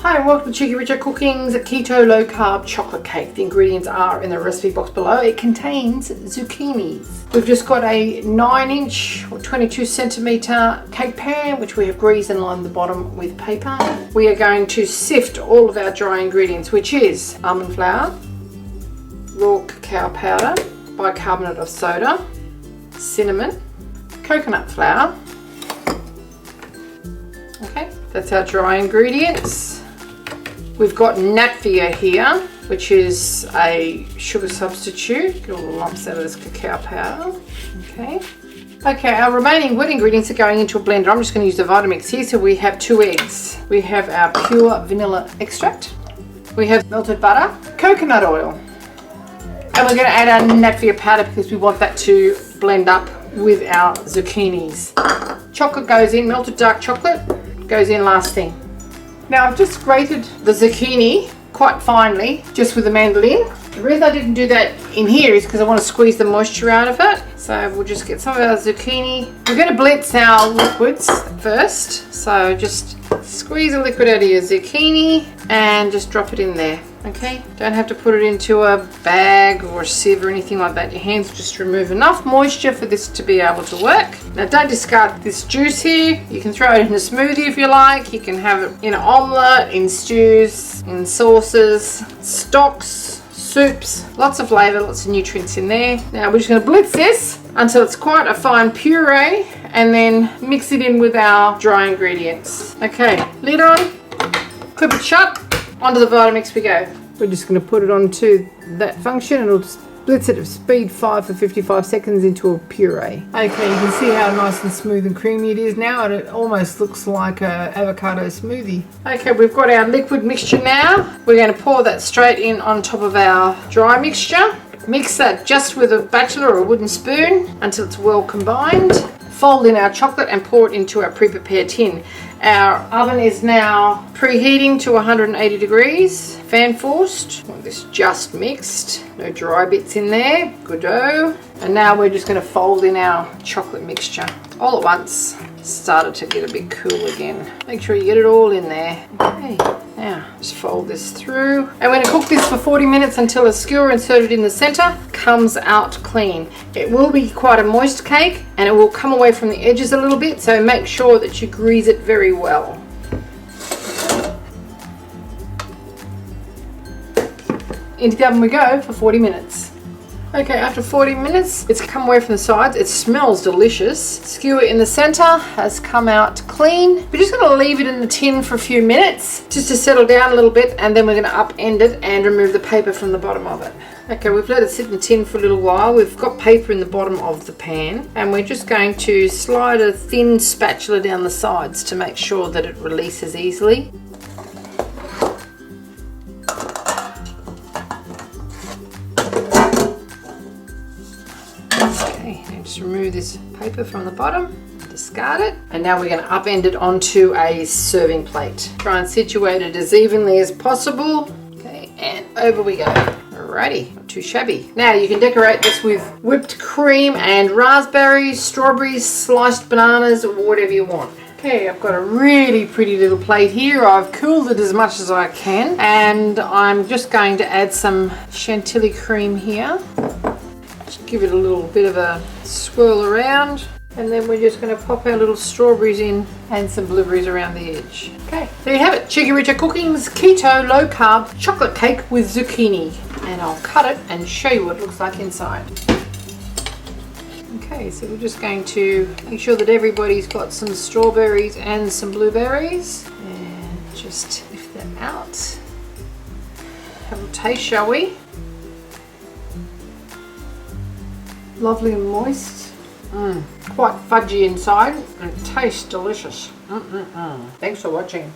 Hi and welcome to Cheekyricho Cooking's Keto Low Carb Chocolate Cake. The ingredients are in the recipe box below. It contains zucchinis. We've just got a 9-inch or 22 centimetre cake pan which we have greased and lined the bottom with paper. We are going to sift all of our dry ingredients, which is almond flour, raw cacao powder, bicarbonate of soda, cinnamon, coconut flour. Okay, that's our dry ingredients. We've got Natvia here, which is a sugar substitute. Get all the lumps out of this cacao powder. Okay, our remaining wet ingredients are going into a blender. I'm just going to use the Vitamix here. So we have 2 eggs. We have our pure vanilla extract. We have melted butter, coconut oil. And we're going to add our Natvia powder because we want that to blend up with our zucchinis. Chocolate goes in, melted dark chocolate goes in last thing. Now I've just grated the zucchini quite finely, just with a mandolin. The reason I didn't do that in here is because I want to squeeze the moisture out of it. So we'll just get some of our zucchini. We're going to blitz our liquids first. So just squeeze the liquid out of your zucchini and just drop it in there. Okay, don't have to put it into a bag or a sieve or anything like that. Your hands will just remove enough moisture for this to be able to work. Now don't discard this juice here. You can throw it in a smoothie if you like. You can have it in an omelette, in stews, in sauces, stocks, soups, lots of flavour, lots of nutrients in there. Now we're just going to blitz this until it's quite a fine puree and then mix it in with our dry ingredients. Okay, lid on, clip it shut. Onto the Vitamix we go. We're just going to put it onto that function and it'll just blitz it at speed 5 for 55 seconds into a puree. Okay, you can see how nice and smooth and creamy it is now, and it almost looks like an avocado smoothie. Okay, we've got our liquid mixture now. We're going to pour that straight in on top of our dry mixture. Mix that just with a spatula or a wooden spoon until it's well combined. Fold in our chocolate and pour it into our pre-prepared tin. Our oven is now preheating to 180 degrees, fan forced. Want this just mixed, no dry bits in there, good-o. And now we're just going to fold in our chocolate mixture all at once. Started to get a bit cool again. Make sure you get it all in there. Okay, now just fold this through. And we're going to cook this for 40 minutes until a skewer inserted in the center comes out clean. It will be quite a moist cake and it will come away from the edges a little bit, so make sure that you grease it very well. Into the oven we go for 40 minutes. Okay, after 40 minutes, it's come away from the sides. It smells delicious. Skewer in the center has come out clean. We're just going to leave it in the tin for a few minutes just to settle down a little bit, and then we're going to upend it and remove the paper from the bottom of it. Okay, we've let it sit in the tin for a little while. We've got paper in the bottom of the pan, and we're just going to slide a thin spatula down the sides to make sure that it releases easily. Just remove this paper from the bottom, discard it, and now we're going to upend it onto a serving plate. Try and situate it as evenly as possible. Okay, and over we go. Alrighty, not too shabby. Now you can decorate this with whipped cream and raspberries, strawberries, sliced bananas, or whatever you want. Okay, I've got a really pretty little plate here. I've cooled it as much as I can, and I'm just going to add some chantilly cream here. Just give it a little bit of a swirl around, and then we're just going to pop our little strawberries in and some blueberries around the edge. Okay, there you have it, Cheekyricho Cooking's Keto Low Carb Chocolate Cake with Zucchini. And I'll cut it and show you what it looks like inside. Okay, so we're just going to make sure that everybody's got some strawberries and some blueberries, and just lift that out. Have a taste, shall we? Lovely and moist. Quite fudgy inside, and it tastes delicious. Thanks for watching.